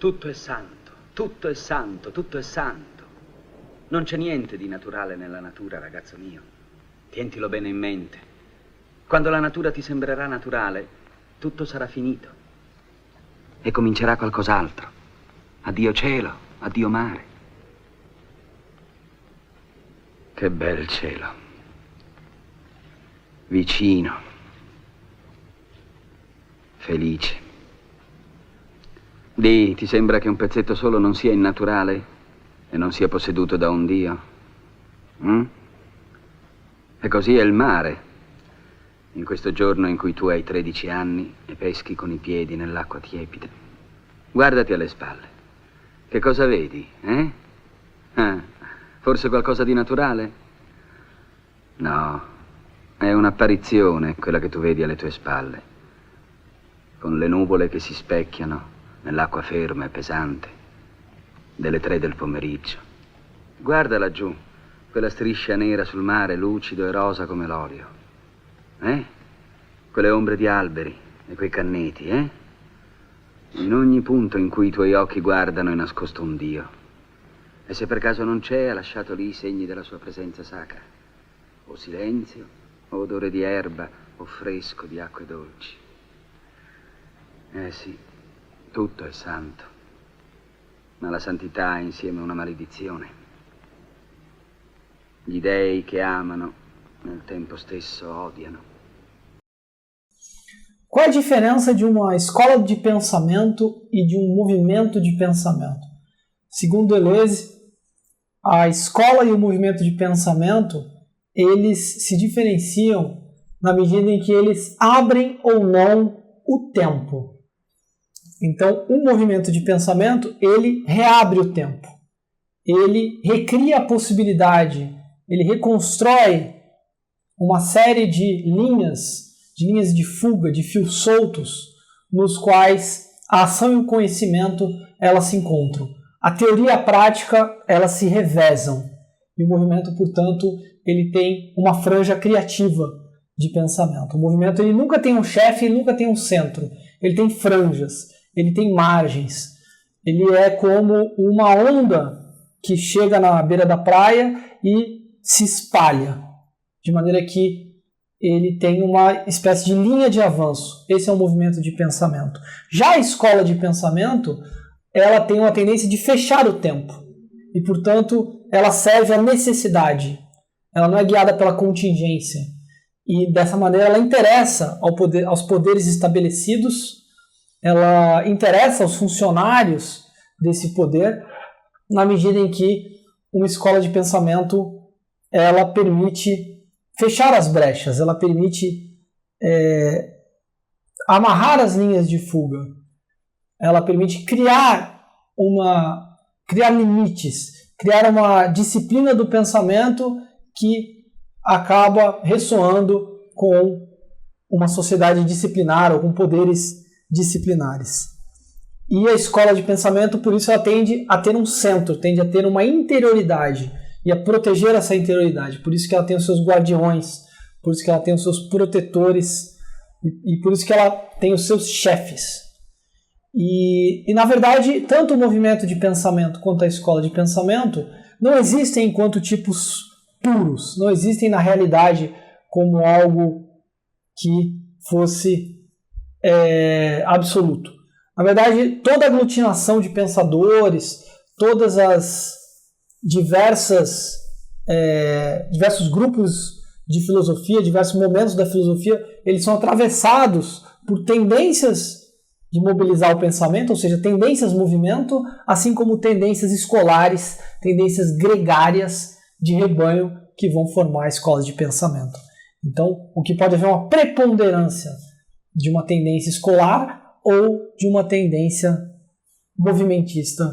Tutto è santo, tutto è santo, tutto è santo. Non c'è niente di naturale nella natura, ragazzo mio. Tientilo bene in mente. Quando la natura ti sembrerà naturale, tutto sarà finito. E comincerà qualcos'altro. Addio cielo, addio mare. Che bel cielo. Vicino. Felice. Di, ti sembra che un pezzetto solo non sia innaturale e non sia posseduto da un dio? E così è il mare. In questo giorno in cui tu hai 13 anni e peschi con i piedi nell'acqua tiepida. Guardati alle spalle. Che cosa vedi, eh? Forse qualcosa di naturale? No, è un'apparizione quella che tu vedi alle tue spalle, con le nuvole che si specchiano nell'acqua ferma e pesante delle 3 del pomeriggio. Guarda laggiù, quella striscia nera sul mare, lucido e rosa come l'olio. Quelle ombre di alberi e quei canneti, In ogni punto in cui i tuoi occhi guardano è nascosto un Dio. E se per caso non c'è, ha lasciato lì i segni della sua presenza sacra. O silenzio, o odore di erba, o fresco di acque dolci. Sì, tutto è santo. Ma la santità è insieme una maledizione. Gli dei che amano, nel tempo stesso odiano. Qual a diferença de uma escola de pensamento e de um movimento de pensamento? Segundo Deleuze, a escola e o movimento de pensamento, eles se diferenciam na medida em que eles abrem ou não o tempo. Então, o movimento de pensamento, ele reabre o tempo. Ele recria a possibilidade, ele reconstrói uma série de linhas de fuga, de fios soltos, nos quais a ação e o conhecimento elas se encontram. A teoria e a prática elas se revezam. E o movimento, portanto, ele tem uma franja criativa de pensamento. O movimento ele nunca tem um chefe, ele nunca tem um centro. Ele tem franjas, ele tem margens. Ele é como uma onda que chega na beira da praia e se espalha, de maneira que ele tem uma espécie de linha de avanço. Esse é um movimento de pensamento. Já a escola de pensamento, ela tem uma tendência de fechar o tempo. E, portanto, ela serve à necessidade. Ela não é guiada pela contingência. E, dessa maneira, ela interessa aos poderes estabelecidos, ela interessa aos funcionários desse poder, na medida em que uma escola de pensamento ela permite fechar as brechas, ela permite amarrar as linhas de fuga, ela permite criar limites, criar uma disciplina do pensamento que acaba ressoando com uma sociedade disciplinar ou com poderes disciplinares. E a escola de pensamento, por isso, ela tende a ter um centro, tende a ter uma interioridade e a proteger essa interioridade. Por isso que ela tem os seus guardiões, por isso que ela tem os seus protetores e por isso que ela tem os seus chefes. E na verdade, tanto o movimento de pensamento quanto a escola de pensamento não existem enquanto tipos puros, não existem na realidade como algo que fosse absoluto. Na verdade, toda aglutinação de pensadores, todas as diversos grupos de filosofia, diversos momentos da filosofia, eles são atravessados por tendências de mobilizar o pensamento, ou seja, tendências movimento, assim como tendências escolares, tendências gregárias de rebanho que vão formar escolas de pensamento. Então, o que pode haver uma preponderância de uma tendência escolar ou de uma tendência movimentista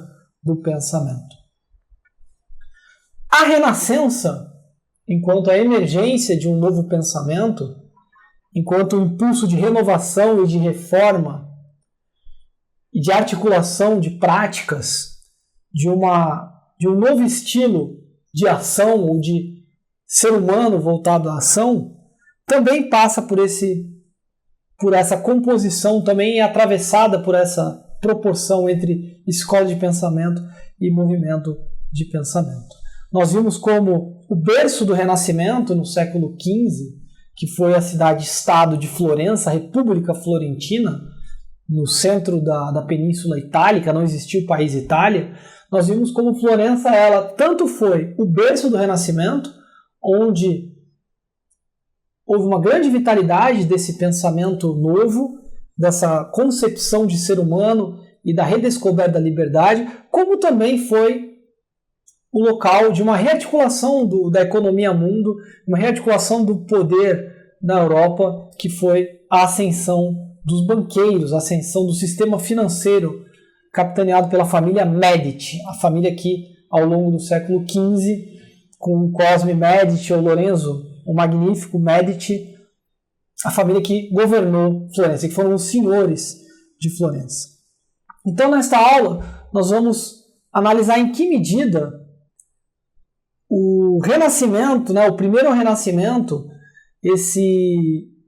do pensamento. A renascença, enquanto a emergência de um novo pensamento, enquanto um impulso de renovação e de reforma, e de articulação de práticas, de um novo estilo de ação ou de ser humano voltado à ação, também passa por essa composição, também é atravessada por essa proporção entre escola de pensamento e movimento de pensamento. Nós vimos como o berço do Renascimento, no século XV, que foi a cidade-estado de Florença, a República Florentina, no centro da Península Itálica, não existia o país Itália. Nós vimos como Florença, ela tanto foi o berço do Renascimento, onde houve uma grande vitalidade desse pensamento novo, dessa concepção de ser humano e da redescoberta da liberdade, como também foi o local de uma rearticulação da economia mundo, uma rearticulação do poder na Europa, que foi a ascensão dos banqueiros, a ascensão do sistema financeiro capitaneado pela família Medici, a família que ao longo do século XV, com Cosme Medici ou Lorenzo o Magnífico Medici, a família que governou Florença, que foram os senhores de Florença. Então, nesta aula, nós vamos analisar em que medida o Renascimento, o primeiro Renascimento,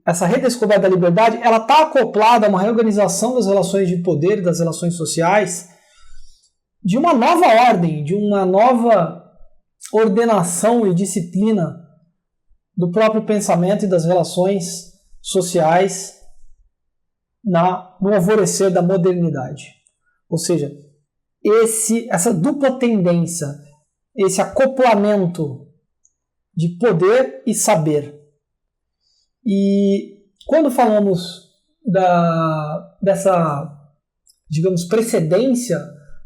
essa redescoberta da liberdade, ela está acoplada a uma reorganização das relações de poder, das relações sociais, de uma nova ordem, de uma nova ordenação e disciplina do próprio pensamento e das relações sociais no alvorecer da modernidade. Ou seja, essa dupla tendência, esse acoplamento de poder e saber. E quando falamos dessa, digamos, precedência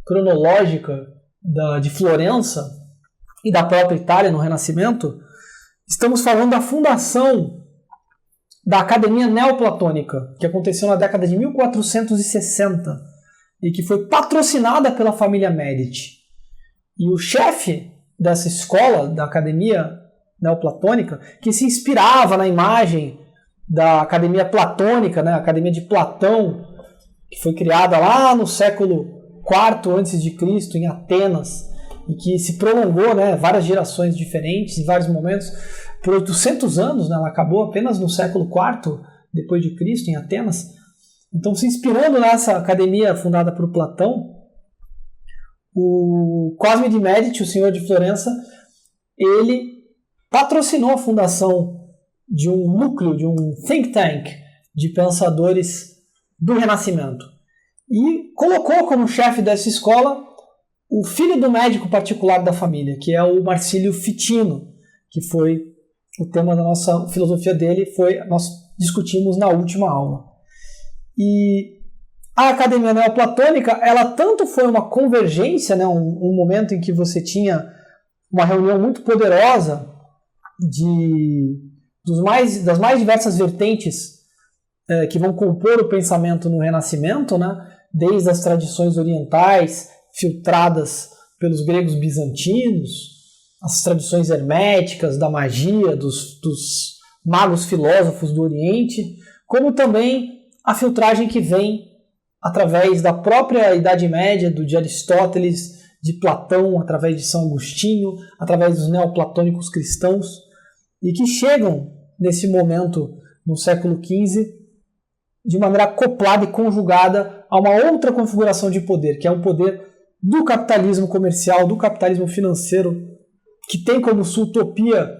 cronológica de Florença e da própria Itália no Renascimento, estamos falando da fundação da Academia Neoplatônica, que aconteceu na década de 1460 e que foi patrocinada pela família Medici. E o chefe dessa escola, da Academia Neoplatônica, que se inspirava na imagem da Academia Platônica, a Academia de Platão, que foi criada lá no século IV a.C., em Atenas, e que se prolongou, várias gerações diferentes, em vários momentos, por 800 anos, ela acabou apenas no século IV depois de Cristo, em Atenas. Então, se inspirando nessa academia fundada por Platão, o Cosme de Medici, o senhor de Florença, ele patrocinou a fundação de um núcleo, de um think tank de pensadores do Renascimento. E colocou como chefe dessa escola o filho do médico particular da família, que é o Marcílio Ficino, que foi o tema da nossa filosofia dele, nós discutimos na última aula. E a Academia Neoplatônica, ela tanto foi uma convergência, um momento em que você tinha uma reunião muito poderosa das mais diversas vertentes que vão compor o pensamento no Renascimento, desde as tradições orientais, filtradas pelos gregos bizantinos, as tradições herméticas, da magia, dos magos filósofos do Oriente, como também a filtragem que vem através da própria Idade Média, de Aristóteles, de Platão, através de São Agostinho, através dos neoplatônicos cristãos, e que chegam nesse momento, no século XV, de maneira acoplada e conjugada a uma outra configuração de poder, que é o poder do capitalismo comercial, do capitalismo financeiro, que tem como sua utopia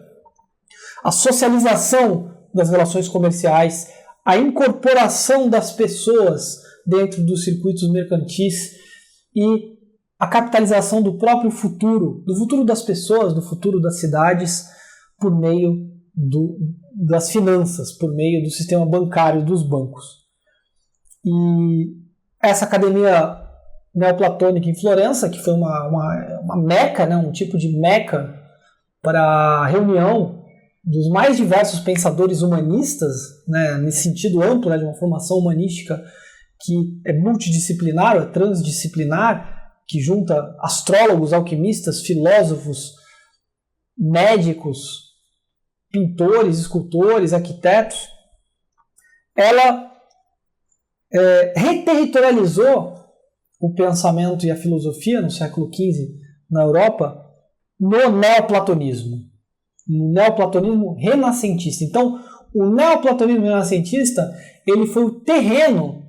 a socialização das relações comerciais, a incorporação das pessoas dentro dos circuitos mercantis e a capitalização do próprio futuro, do futuro das pessoas, do futuro das cidades, por meio das finanças, por meio do sistema bancário dos bancos. E essa academia neoplatônica em Florença, que foi uma meca, um tipo de meca para a reunião dos mais diversos pensadores humanistas, nesse sentido amplo, de uma formação humanística que é multidisciplinar, é transdisciplinar, que junta astrólogos, alquimistas, filósofos, médicos, pintores, escultores, arquitetos. Ela reterritorializou o pensamento e a filosofia no século XV na Europa no neoplatonismo renascentista. Então, o neoplatonismo renascentista ele foi o terreno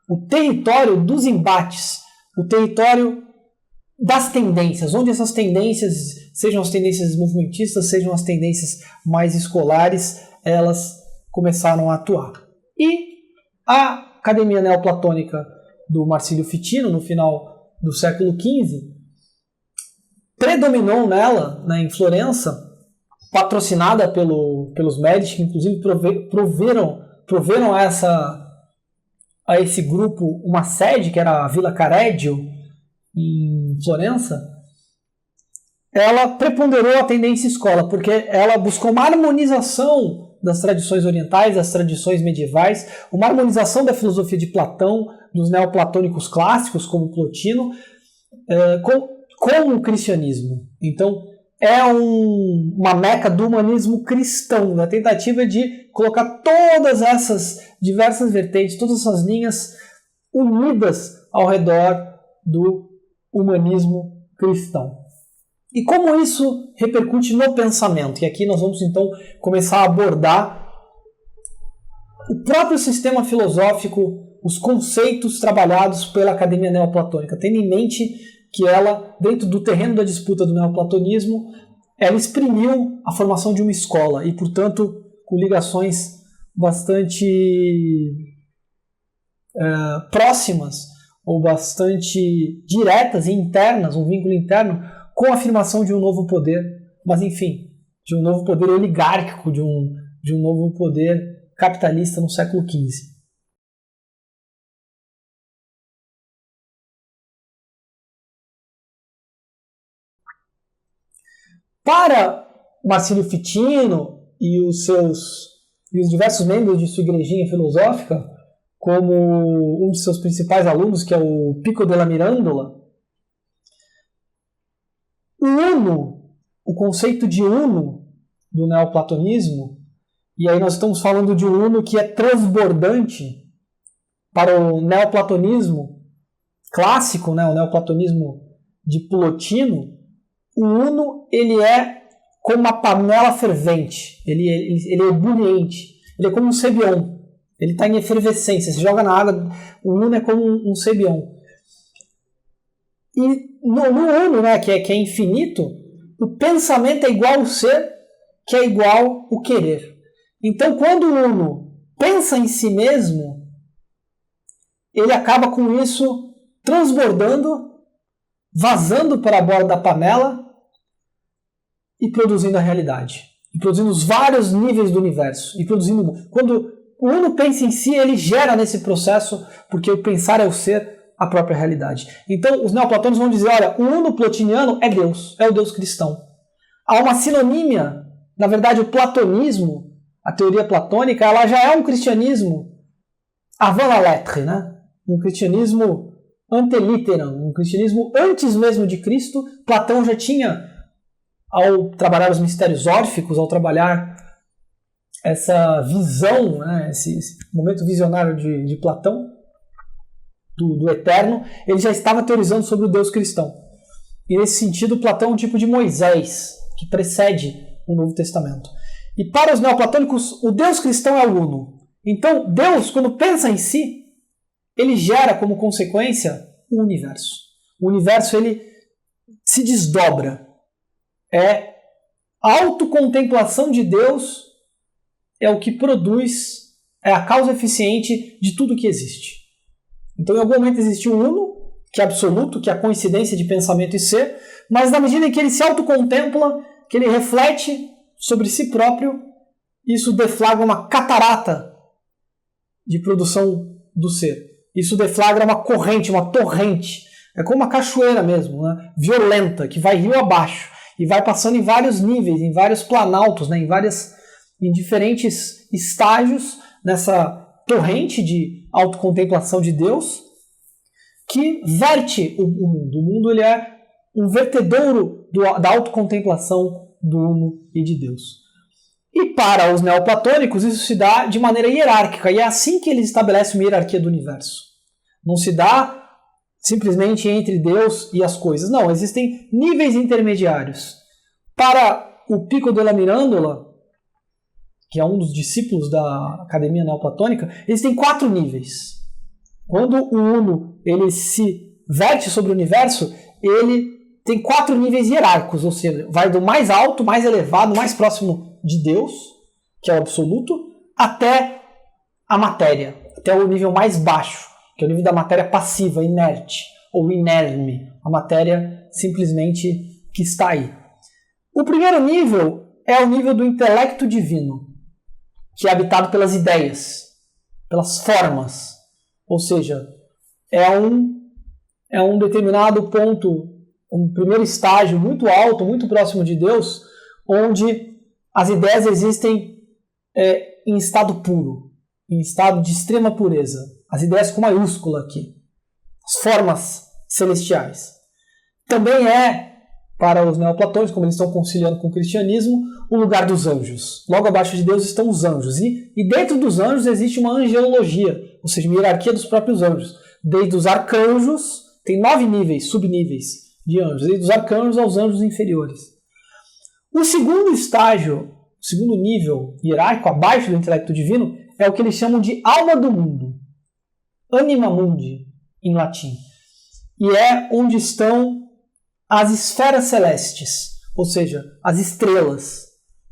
o território dos embates, o território das tendências, onde essas tendências, sejam as tendências movimentistas, sejam as tendências mais escolares, elas começaram a atuar. E a Academia Neoplatônica do Marsilio Ficino, no final do século XV, predominou nela, né, em Florença, patrocinada pelos Médici, que inclusive proveram a esse grupo uma sede, que era a Villa Careggio, em Florença. Ela preponderou a tendência escola, porque ela buscou uma harmonização das tradições orientais, das tradições medievais, uma harmonização da filosofia de Platão, dos neoplatônicos clássicos, como Plotino, com o cristianismo. Então, é uma meca do humanismo cristão, na tentativa de colocar todas essas diversas vertentes, todas essas linhas unidas ao redor do humanismo cristão. E como isso repercute no pensamento? E aqui nós vamos então começar a abordar o próprio sistema filosófico, os conceitos trabalhados pela Academia Neoplatônica, tendo em mente que ela, dentro do terreno da disputa do neoplatonismo, ela exprimiu a formação de uma escola e, portanto, com ligações bastante próximas ou bastante diretas e internas, um vínculo interno, com a afirmação de um novo poder, mas enfim, de um novo poder oligárquico, de um novo poder capitalista no século XV. Para Marsilio Ficino e os diversos membros de sua igrejinha filosófica, como um de seus principais alunos, que é o Pico della Mirandola, o conceito de uno do neoplatonismo, e aí nós estamos falando de um uno que é transbordante para o neoplatonismo clássico, né, o neoplatonismo de Plotino. O uno, ele é como uma panela fervente, ele é ebuliente, ele é como um cebion, ele está em efervescência, você joga na água, o uno é como um cebion. E no uno, né, que é infinito, o pensamento é igual ao ser, que é igual ao querer. Então, quando o uno pensa em si mesmo, ele acaba com isso transbordando, vazando para a borda da panela e produzindo a realidade. E produzindo os vários níveis do universo. E produzindo. Quando o uno pensa em si, ele gera nesse processo, porque o pensar é o ser, a própria realidade. Então, os neoplatônicos vão dizer, olha, o uno plotiniano é Deus, é o Deus cristão. Há uma sinonímia, na verdade, o platonismo, a teoria platônica, ela já é um cristianismo avant la lettre, né? Um cristianismo antelitteram, um cristianismo antes mesmo de Cristo. Platão já tinha, ao trabalhar os mistérios órficos, ao trabalhar essa visão, né, esse momento visionário de Platão, do eterno, ele já estava teorizando sobre o Deus cristão. E nesse sentido, Platão é um tipo de Moisés, que precede o Novo Testamento. E para os neoplatônicos, o Deus cristão é o uno. Então, Deus, quando pensa em si, ele gera como consequência o universo. O universo, ele se desdobra. A autocontemplação de Deus é o que produz, é a causa eficiente de tudo que existe. Então, em algum momento existe um uno, que é absoluto, que é a coincidência de pensamento e ser, mas na medida em que ele se autocontempla, que ele reflete sobre si próprio, isso deflagra uma catarata de produção do ser. Isso deflagra uma corrente, uma torrente. É como uma cachoeira mesmo, né? Violenta, que vai rio abaixo e vai passando em vários níveis, em vários planaltos, né? em diferentes estágios nessa torrente de autocontemplação de Deus, que verte o mundo. O mundo, ele é um vertedouro da autocontemplação do uno e de Deus. E para os neoplatônicos isso se dá de maneira hierárquica, e é assim que eles estabelecem uma hierarquia do universo. Não se dá simplesmente entre Deus e as coisas. Não, existem níveis intermediários. Para o Pico della Mirandola, que é um dos discípulos da Academia Neoplatônica, existem 4 níveis. Quando o Uno ele se verte sobre o universo, ele tem 4 níveis hierárquicos, ou seja, vai do mais alto, mais elevado, mais próximo de Deus, que é o absoluto, até a matéria, até o nível mais baixo, que é o nível da matéria passiva, inerte ou inerme, a matéria simplesmente que está aí. O primeiro nível é o nível do intelecto divino, que é habitado pelas ideias, pelas formas, ou seja, é um determinado ponto, um primeiro estágio muito alto, muito próximo de Deus, onde as ideias existem em estado puro, em estado de extrema pureza. As ideias com maiúscula aqui, as formas celestiais. Também para os neoplatônicos, como eles estão conciliando com o cristianismo, o lugar dos anjos. Logo abaixo de Deus estão os anjos. E dentro dos anjos existe uma angelologia, ou seja, uma hierarquia dos próprios anjos. Desde os arcanjos, tem 9 níveis, subníveis de anjos, desde os arcanjos aos anjos inferiores. O segundo estágio, o segundo nível hierárquico, abaixo do intelecto divino, é o que eles chamam de alma do mundo. Anima mundi, em latim. E é onde estão as esferas celestes, ou seja, as estrelas,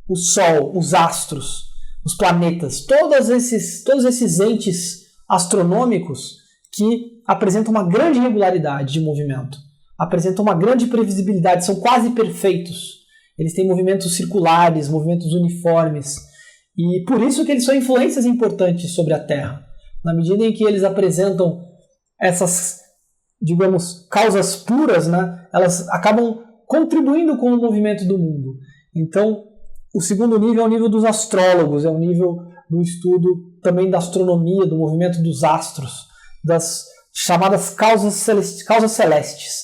o Sol, os astros, os planetas, todos esses entes astronômicos que apresentam uma grande regularidade de movimento, apresentam uma grande previsibilidade, são quase perfeitos. Eles têm movimentos circulares, movimentos uniformes, e por isso que eles são influências importantes sobre a Terra. Na medida em que eles apresentam essas, digamos, causas puras, né, elas acabam contribuindo com o movimento do mundo. Então, o segundo nível é o nível dos astrólogos, é o nível do estudo também da astronomia, do movimento dos astros, das chamadas causas celestes.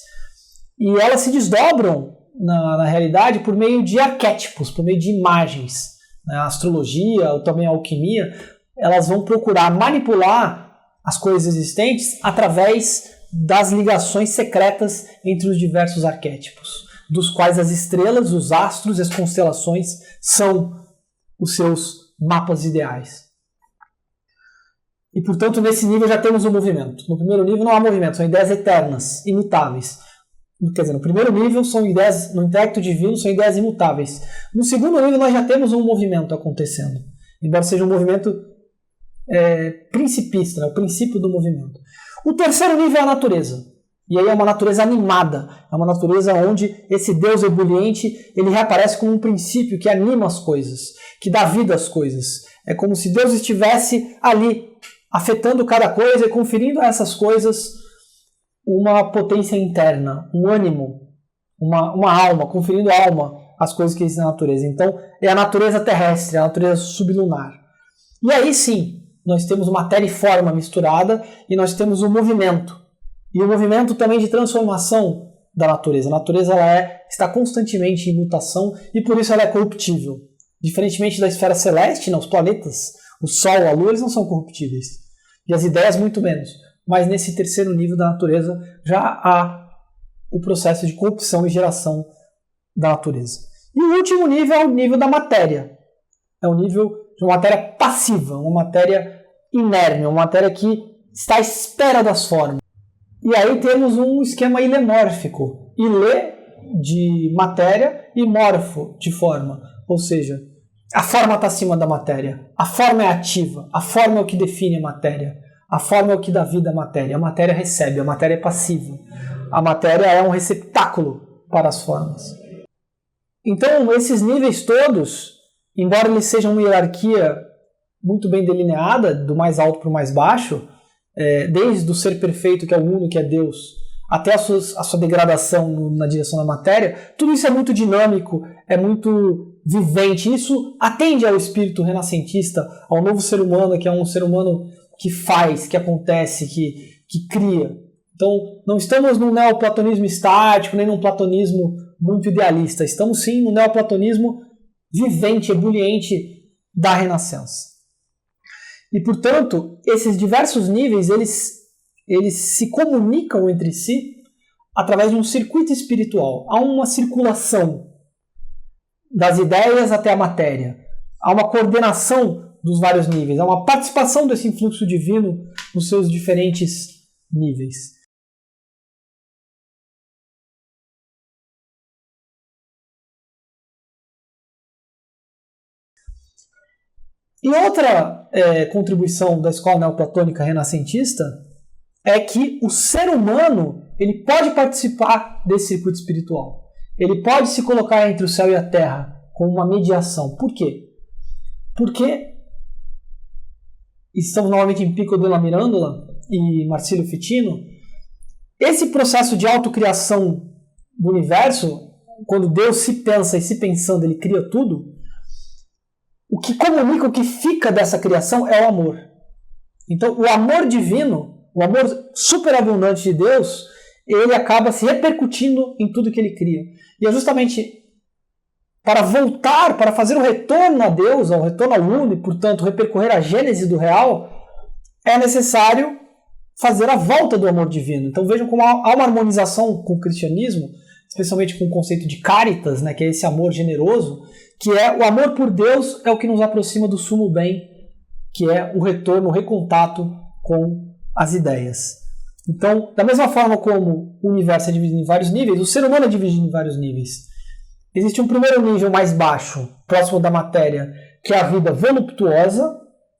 E elas se desdobram, na realidade, por meio de arquétipos, por meio de imagens. A astrologia, ou também a alquimia, elas vão procurar manipular as coisas existentes através das ligações secretas entre os diversos arquétipos, dos quais as estrelas, os astros e as constelações são os seus mapas ideais. E, portanto, nesse nível já temos um movimento. No primeiro nível não há movimento, são ideias eternas, imutáveis. Quer dizer, no primeiro nível são ideias, no intelecto divino são ideias imutáveis. No segundo nível nós já temos um movimento acontecendo, embora seja um movimento principista, né, o princípio do movimento. O terceiro nível é a natureza. E aí é uma natureza animada, é uma natureza onde esse Deus ebuliente ele reaparece como um princípio que anima as coisas, que dá vida às coisas. É como se Deus estivesse ali, afetando cada coisa e conferindo a essas coisas uma potência interna, um ânimo, uma alma, conferindo alma às coisas que existem na natureza. Então, é a natureza terrestre, a natureza sublunar. E aí sim, nós temos matéria e forma misturada e nós temos um movimento. E o movimento também de transformação da natureza. A natureza está constantemente em mutação e por isso ela é corruptível. Diferentemente da esfera celeste, os planetas, o Sol, a Lua, eles não são corruptíveis. E as ideias muito menos. Mas nesse terceiro nível da natureza já há o processo de corrupção e geração da natureza. E o último nível é o nível da matéria. É o nível de uma matéria passiva, uma matéria inerme, uma matéria que está à espera das formas. E aí temos um esquema ilemórfico. Ilê de matéria e morfo de forma. Ou seja, a forma está acima da matéria. A forma é ativa. A forma é o que define a matéria. A forma é o que dá vida à matéria. A matéria recebe, a matéria é passiva. A matéria é um receptáculo para as formas. Então, esses níveis todos, embora eles sejam uma hierarquia muito bem delineada, do mais alto para o mais baixo, desde o ser perfeito, que é o Uno, que é Deus, até a sua degradação na direção da matéria, tudo isso é muito dinâmico, é muito vivente. Isso atende ao espírito renascentista, ao novo ser humano, que é um ser humano que faz, que acontece, que cria. Então, não estamos num neoplatonismo estático, nem num platonismo muito idealista. Estamos, sim, no neoplatonismo vivente, ebuliente da Renascença. E, portanto, esses diversos níveis, eles se comunicam entre si através de um circuito espiritual. Há uma circulação das ideias até a matéria. Há uma coordenação dos vários níveis, é uma participação desse influxo divino nos seus diferentes níveis. E outra contribuição da escola neoplatônica renascentista é que o ser humano ele pode participar desse circuito espiritual. Ele pode se colocar entre o céu e a terra com uma mediação. Por quê? Porque estamos novamente em Pico della Mirandola e Marsilio Ficino. Esse processo de autocriação do universo, quando Deus se pensa e se pensando, ele cria tudo. O que comunica, o que fica dessa criação é o amor. Então, o amor divino, o amor superabundante de Deus, ele acaba se repercutindo em tudo que ele cria. E é justamente para voltar, para fazer o retorno a Deus, ao retorno ao Uno, e, portanto, repercorrer a gênese do real, é necessário fazer a volta do amor divino. Então, vejam como há uma harmonização com o cristianismo, especialmente com o conceito de caritas, né, que é esse amor generoso, que é o amor por Deus é o que nos aproxima do sumo bem, que é o retorno, o recontato com as ideias. Então, da mesma forma como o universo é dividido em vários níveis, o ser humano é dividido em vários níveis. Existe um primeiro nível mais baixo, próximo da matéria, que é a vida voluptuosa,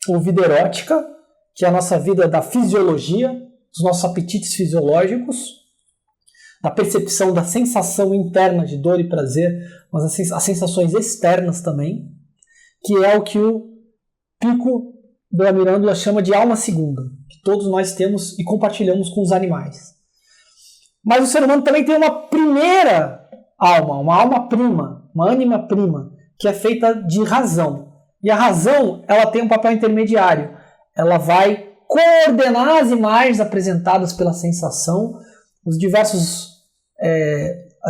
ou vida erótica, que é a nossa vida da fisiologia, dos nossos apetites fisiológicos, da percepção da sensação interna de dor e prazer, mas as sensações externas também, que é o que o Pico della Mirandola chama de alma segunda, que todos nós temos e compartilhamos com os animais. Mas o ser humano também tem uma primeira alma, uma alma prima, uma ânima prima, que é feita de razão. E a razão, ela tem um papel intermediário. Ela vai coordenar as imagens apresentadas pela sensação, as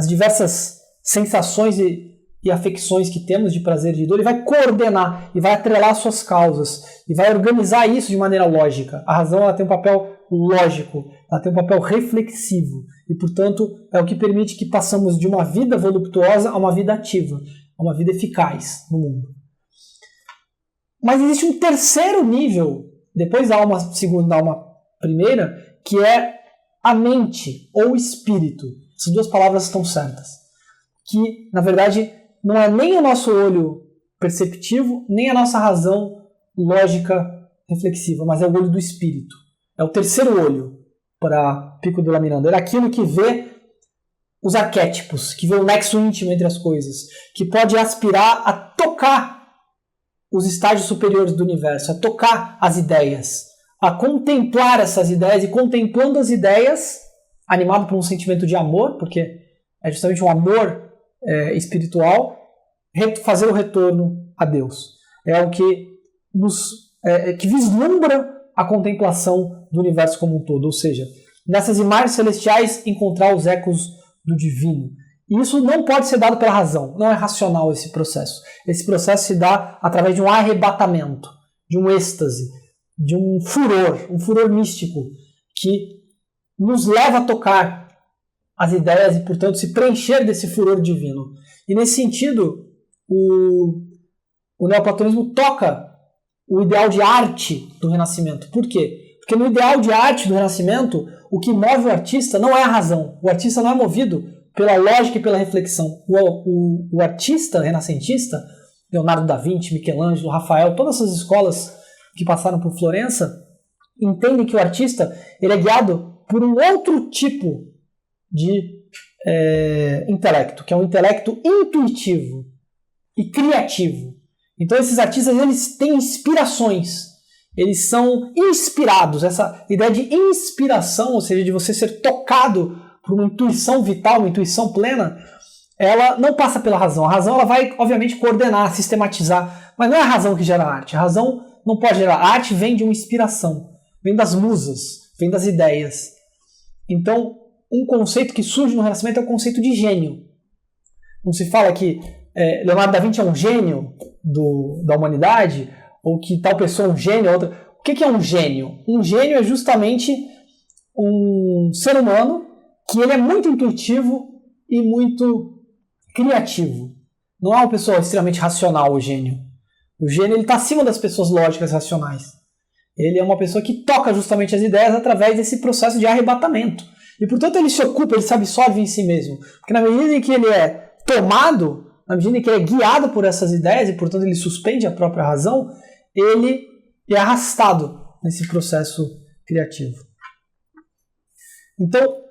diversas sensações e afecções que temos de prazer e de dor, e vai coordenar, e vai atrelar suas causas, e vai organizar isso de maneira lógica. A razão ela tem um papel lógico, ela tem um papel reflexivo, e, portanto, é o que permite que passamos de uma vida voluptuosa a uma vida ativa, a uma vida eficaz no mundo. Mas existe um terceiro nível, depois da alma segunda e da alma primeira, que é a mente ou espírito. Essas duas palavras estão certas. Que, na verdade, não é nem o nosso olho perceptivo, nem a nossa razão lógica reflexiva, mas é o olho do espírito. É o terceiro olho para Pico della Mirandola. É aquilo que vê os arquétipos, que vê o nexo íntimo entre as coisas, que pode aspirar a tocar os estágios superiores do universo, a tocar as ideias, a contemplar essas ideias, e contemplando as ideias, animado por um sentimento de amor, porque é justamente um amor espiritual, fazer o retorno a Deus. É o que que vislumbra a contemplação do universo como um todo, ou seja, nessas imagens celestiais encontrar os ecos do divino. E isso não pode ser dado pela razão, não é racional esse processo. Esse processo se dá através de um arrebatamento, de um êxtase, de um furor místico, que nos leva a tocar as ideias e, portanto, se preencher desse furor divino. E, nesse sentido, o neoplatonismo toca o ideal de arte do Renascimento. Por quê? Porque no ideal de arte do Renascimento, o que move o artista não é a razão. O artista não é movido pela lógica e pela reflexão. O artista renascentista, Leonardo da Vinci, Michelangelo, Rafael, todas essas escolas que passaram por Florença, entendem que o artista ele é guiado por um outro tipo de intelecto, que é um intelecto intuitivo e criativo. Então esses artistas eles têm inspirações, eles são inspirados. Essa ideia de inspiração, ou seja, de você ser tocado por uma intuição vital, uma intuição plena, ela não passa pela razão. A razão ela vai, obviamente, coordenar, sistematizar, mas não é a razão que gera a arte. A razão não pode gerar. A arte vem de uma inspiração, vem das musas, vem das ideias. Então, um conceito que surge no Renascimento é o conceito de gênio. Não se fala que Leonardo da Vinci é um gênio da humanidade, ou que tal pessoa é um gênio, outra. O que é um gênio? Um gênio é justamente um ser humano que ele é muito intuitivo e muito criativo. Não é uma pessoa extremamente racional, o gênio. O gênio está acima das pessoas lógicas racionais. Ele é uma pessoa que toca justamente as ideias através desse processo de arrebatamento. E, portanto, ele se ocupa, ele se absorve em si mesmo. Porque na medida em que ele é tomado, na medida em que ele é guiado por essas ideias e, portanto, ele suspende a própria razão, ele é arrastado nesse processo criativo. Então,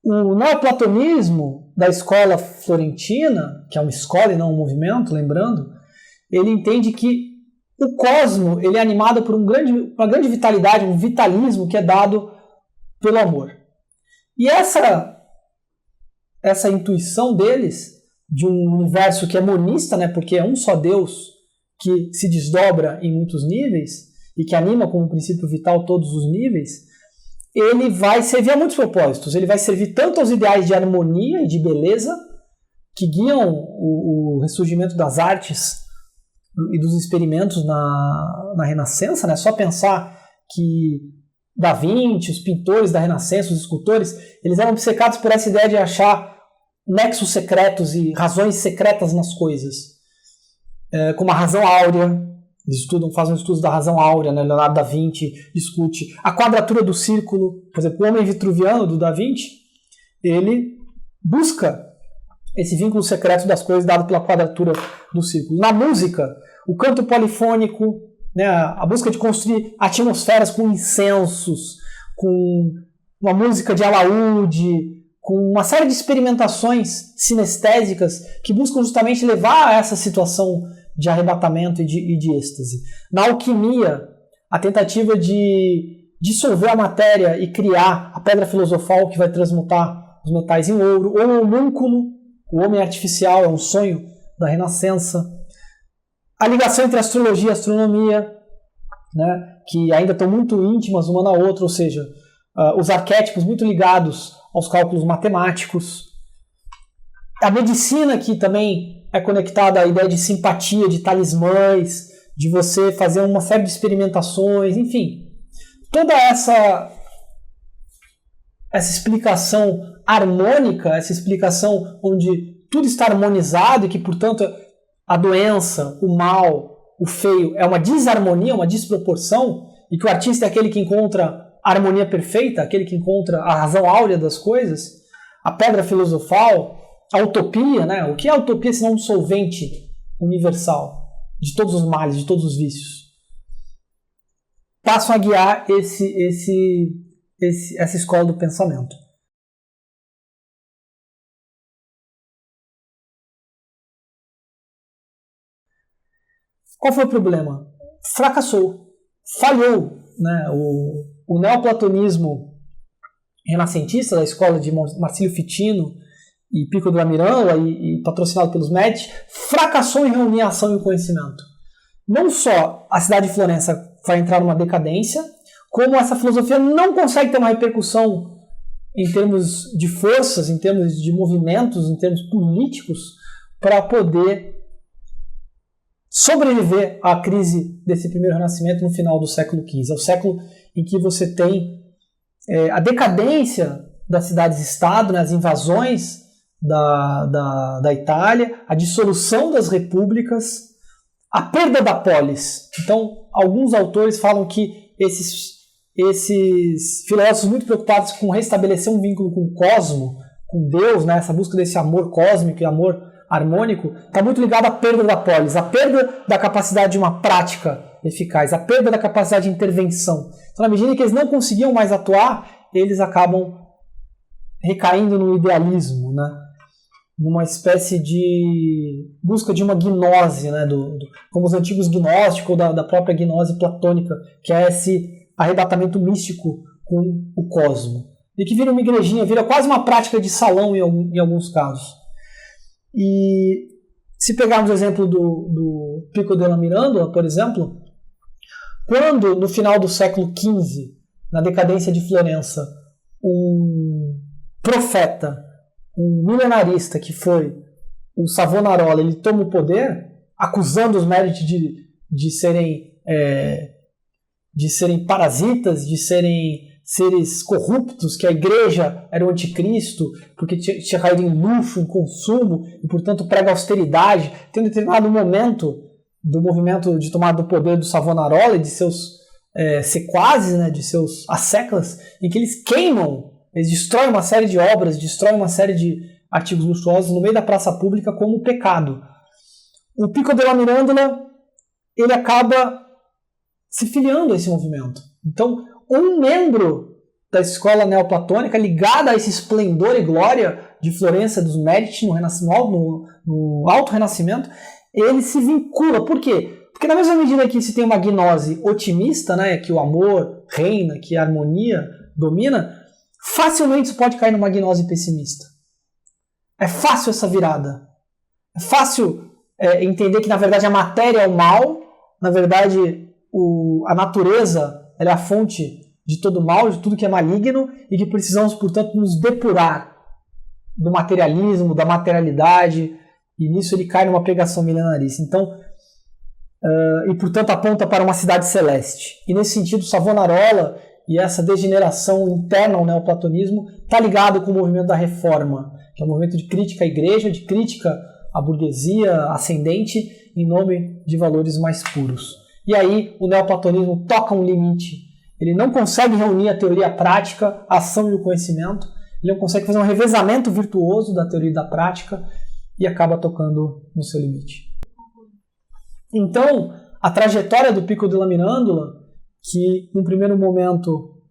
o neoplatonismo da escola florentina, que é uma escola e não um movimento, lembrando, ele entende que o cosmo ele é animado por uma grande vitalidade, um vitalismo que é dado pelo amor. E essa intuição deles de um universo que é monista, né, porque é um só Deus que se desdobra em muitos níveis e que anima como princípio vital todos os níveis, ele vai servir a muitos propósitos. Ele vai servir tanto aos ideais de harmonia e de beleza que guiam o ressurgimento das artes e dos experimentos na Renascença, né? Só pensar que Da Vinci, os pintores da Renascença, os escultores, eles eram obcecados por essa ideia de achar nexos secretos e razões secretas nas coisas, como a razão áurea. Eles fazem estudos da razão áurea, né? Leonardo da Vinci discute a quadratura do círculo. Por exemplo, o Homem Vitruviano do Da Vinci, ele busca esse vínculo secreto das coisas dado pela quadratura do círculo. Na música, o canto polifônico, né, a busca de construir atmosferas com incensos, com uma música de alaúde, com uma série de experimentações sinestésicas que buscam justamente levar a essa situação de arrebatamento e de êxtase. Na alquimia, a tentativa de dissolver a matéria e criar a pedra filosofal que vai transmutar os metais em ouro, ou o homúnculo, o homem artificial, é um sonho da Renascença. A ligação entre astrologia e astronomia, né, que ainda estão muito íntimas uma na outra, ou seja, os arquétipos muito ligados aos cálculos matemáticos. A medicina, que também é conectada à ideia de simpatia, de talismãs, de você fazer uma série de experimentações, enfim. Toda essa explicação harmônica, essa explicação onde tudo está harmonizado e que, portanto, a doença, o mal, o feio é uma desarmonia, uma desproporção, e que o artista é aquele que encontra a harmonia perfeita, aquele que encontra a razão áurea das coisas, a pedra filosofal, a utopia, né? O que é a utopia senão um solvente universal de todos os males, de todos os vícios? Passam a guiar essa escola do pensamento. Qual foi o problema? Fracassou, falhou, né? O neoplatonismo renascentista da escola de Marcílio Ficino e Pico della Mirandola e patrocinado pelos Médici, fracassou em reunir a ação e o conhecimento. Não só a cidade de Florença vai entrar numa decadência, como essa filosofia não consegue ter uma repercussão em termos de forças, em termos de movimentos, em termos políticos, para poder sobreviver à crise desse primeiro renascimento no final do século XV. É o século em que você tem a decadência das cidades-estado, né, as invasões da Itália, a dissolução das repúblicas, a perda da polis. Então, alguns autores falam que esses filósofos muito preocupados com restabelecer um vínculo com o cosmo, com Deus, né, essa busca desse amor cósmico e amor harmônico, está muito ligado à perda da polis, à perda da capacidade de uma prática eficaz, à perda da capacidade de intervenção. Então, na medida que eles não conseguiam mais atuar, eles acabam recaindo no idealismo, né? Numa espécie de busca de uma gnose, né? Como os antigos gnósticos, ou da própria gnose platônica, que é esse arrebatamento místico com o cosmo. E que vira uma igrejinha, vira quase uma prática de salão em alguns casos. E se pegarmos o exemplo do Pico della Mirandola, por exemplo, quando no final do século XV, na decadência de Florença, um profeta, um milenarista que foi o Savonarola, ele toma o poder, acusando os Médici de serem parasitas, de serem seres corruptos, que a igreja era o anticristo, porque tinha caído em luxo, em consumo, e portanto prega austeridade. Tem um determinado momento do movimento de tomada do poder do Savonarola e de seus sequazes, né, de seus asseclas, em que eles queimam, eles destroem uma série de obras, destroem uma série de artigos luxuosos no meio da praça pública como pecado. O Pico della Mirandola, ele acaba se filiando a esse movimento. Então, um membro da escola neoplatônica, ligada a esse esplendor e glória de Florença dos Médici no Alto Renascimento, ele se vincula. Por quê? Porque na mesma medida que se tem uma gnose otimista, né, que o amor reina, que a harmonia domina, facilmente isso pode cair numa gnose pessimista. É fácil essa virada. É fácil entender que, na verdade, a matéria é o mal, na verdade, a natureza ela é a fonte de todo mal, de tudo que é maligno, e que precisamos, portanto, nos depurar do materialismo, da materialidade, e nisso ele cai numa pregação milenarista. Então, e portanto aponta para uma cidade celeste. E nesse sentido, Savonarola e essa degeneração interna ao neoplatonismo está ligado com o movimento da Reforma, que é um movimento de crítica à igreja, de crítica à burguesia ascendente, em nome de valores mais puros. E aí o neoplatonismo toca um limite. Ele não consegue reunir a teoria e a prática, a ação e o conhecimento. Ele não consegue fazer um revezamento virtuoso da teoria e da prática e acaba tocando no seu limite. Então, a trajetória do Pico della Mirandola, que no primeiro momento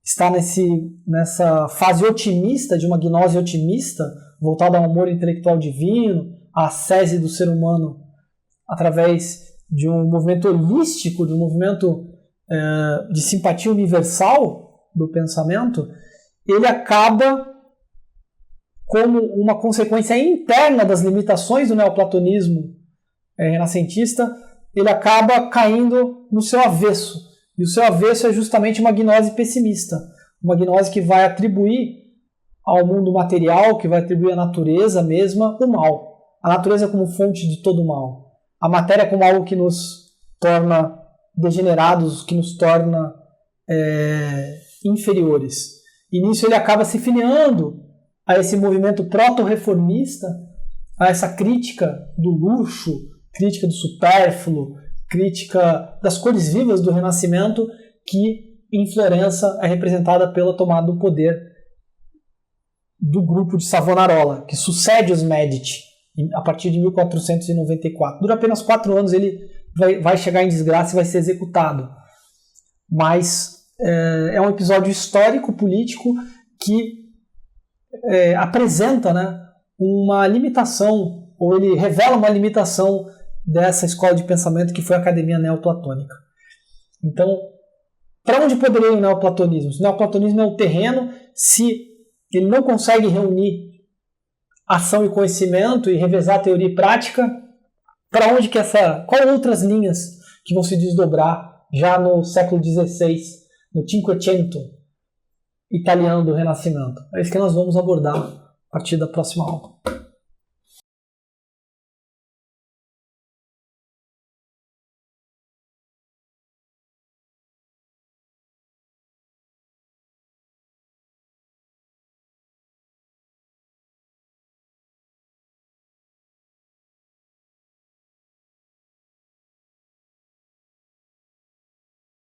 está nessa fase otimista, de uma gnose otimista, voltada ao amor intelectual divino, à ascese do ser humano, através de um movimento holístico, de um movimento de simpatia universal do pensamento, ele acaba, como uma consequência interna das limitações do neoplatonismo renascentista, ele acaba caindo no seu avesso. E o seu avesso é justamente uma gnose pessimista, uma gnose que vai atribuir ao mundo material, que vai atribuir à natureza mesma o mal. A natureza como fonte de todo o mal. A matéria como algo que nos torna degenerados, que nos torna inferiores. E nisso ele acaba se filiando a esse movimento proto-reformista, a essa crítica do luxo, crítica do supérfluo, crítica das cores vivas do Renascimento, que em Florença é representada pela tomada do poder do grupo de Savonarola, que sucede os Médici a partir de 1494. Dura apenas 4 anos, ele vai chegar em desgraça e vai ser executado. Mas é um episódio histórico, político, que apresenta, né, uma limitação, ou ele revela uma limitação dessa escola de pensamento que foi a Academia Neoplatônica. Então, para onde poderia ir o neoplatonismo? O neoplatonismo é o terreno, se ele não consegue reunir ação e conhecimento e revezar teoria e prática, para onde que qual outras linhas que vão se desdobrar já no século XVI, no Cinquecento italiano do Renascimento? É isso que nós vamos abordar a partir da próxima aula.